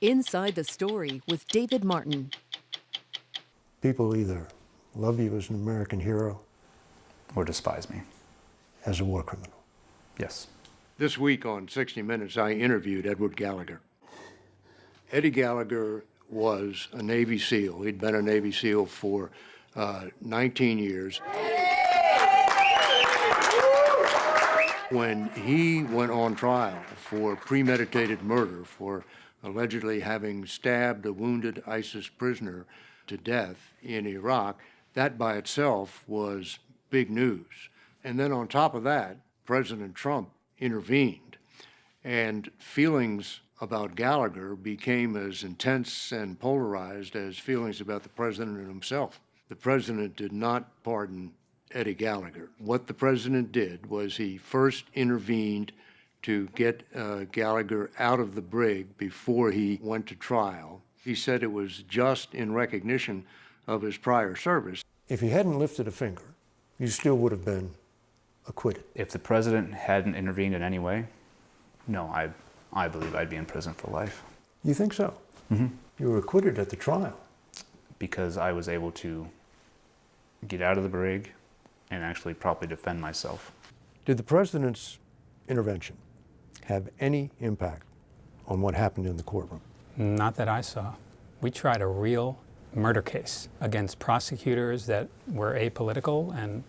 Inside the Story with David Martin. People either love you as an American hero or despise me as a war criminal. Yes. This week on 60 Minutes, I interviewed Edward Gallagher. Eddie Gallagher was a Navy SEAL. He'd been a Navy SEAL for 19 years. When he went on trial for premeditated murder for allegedly having stabbed a wounded ISIS prisoner to death in Iraq, that by itself was big news. And then on top of that, President Trump intervened, and feelings about Gallagher became as intense and polarized as feelings about the president himself. The president did not pardon Eddie Gallagher. What the president did was he first intervened to get Gallagher out of the brig before he went to trial. He said it was just in recognition of his prior service. If he hadn't lifted a finger, you still would have been acquitted. If the president hadn't intervened in any way, no, I believe I'd be in prison for life. You think so? Mm-hmm. You were acquitted at the trial. Because I was able to get out of the brig and actually properly defend myself. Did the president's intervention have any impact on what happened in the courtroom? Not that I saw. We tried a real murder case against prosecutors that were apolitical and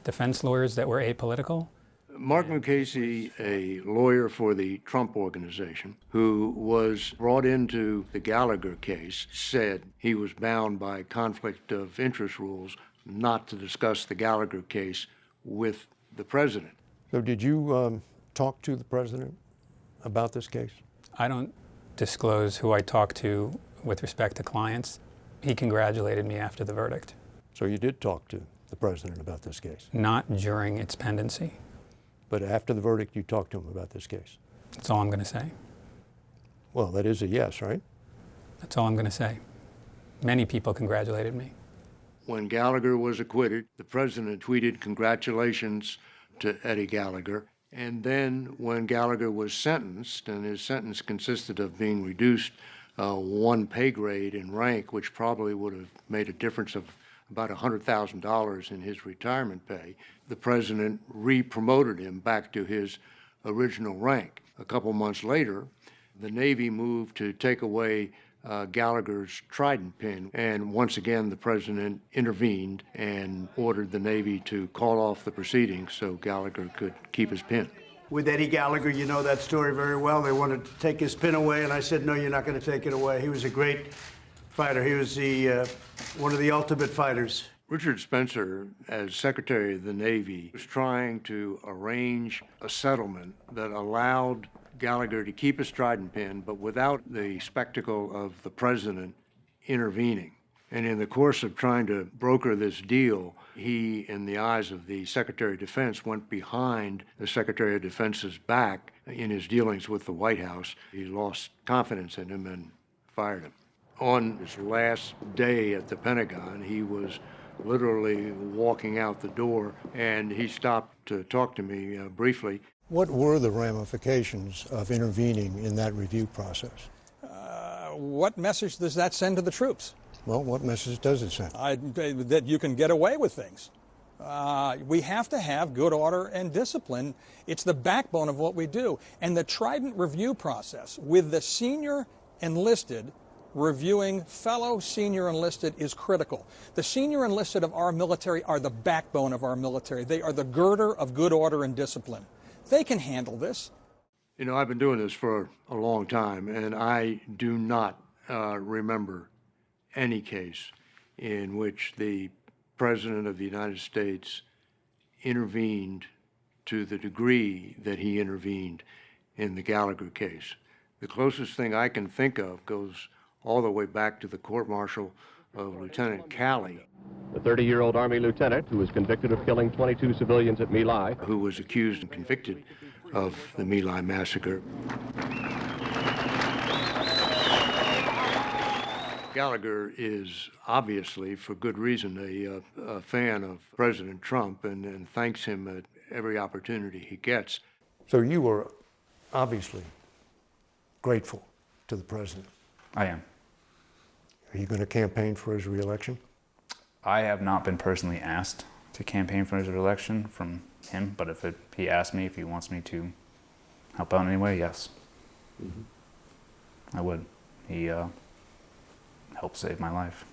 defense lawyers that were apolitical. Mark Mukasey, a lawyer for the Trump Organization, who was brought into the Gallagher case, said he was bound by conflict of interest rules not to discuss the Gallagher case with the president. So did you talk to the president about this case? I don't disclose who I talked to with respect to clients. He congratulated me after the verdict. So you did talk to the president about this case? Not during its pendency. But after the verdict, you talked to him about this case? That's all I'm going to say. Well, that is a yes, right? That's all I'm going to say. Many people congratulated me. When Gallagher was acquitted, the president tweeted congratulations to Eddie Gallagher. And then when Gallagher was sentenced, and his sentence consisted of being reduced one pay grade in rank, which probably would have made a difference of about $100,000 in his retirement pay, the president re-promoted him back to his original rank. A couple months later, the Navy moved to take away Gallagher's trident pin, and once again the president intervened and ordered the Navy to call off the proceedings so Gallagher could keep his pin. With Eddie Gallagher, you know that story very well. They wanted to take his pin away, and I said, no, you're not going to take it away. He was a great fighter. He was one of the ultimate fighters. Richard Spencer, as Secretary of the Navy, was trying to arrange a settlement that allowed Gallagher to keep his trident pin, but without the spectacle of the president intervening. And in the course of trying to broker this deal, he, in the eyes of the Secretary of Defense, went behind the Secretary of Defense's back in his dealings with the White House. He lost confidence in him and fired him. On his last day at the Pentagon, he was literally walking out the door, and he stopped to talk to me briefly. What were the ramifications of intervening in that review process? What message does that send to the troops? Well, what message does it send? That you can get away with things. We have to have good order and discipline. It's the backbone of what we do. And the Trident review process with the senior enlisted reviewing fellow senior enlisted is critical. The senior enlisted of our military are the backbone of our military. They are the girder of good order and discipline. They can handle this. You know, I've been doing this for a long time, and I do not remember any case in which the President of the United States intervened to the degree that he intervened in the Gallagher case. The closest thing I can think of goes all the way back to the court-martial of Lieutenant Calley. The 30-year-old Army lieutenant who was convicted of killing 22 civilians at My Lai. Who was accused and convicted of the My Lai massacre. Gallagher is obviously, for good reason, a fan of President Trump and thanks him at every opportunity he gets. So you were obviously grateful to the president I am. Are you going to campaign for his reelection? I have not been personally asked to campaign for his reelection from him, but if he asked me if he wants me to help out in any way, yes. I would. He helped save my life.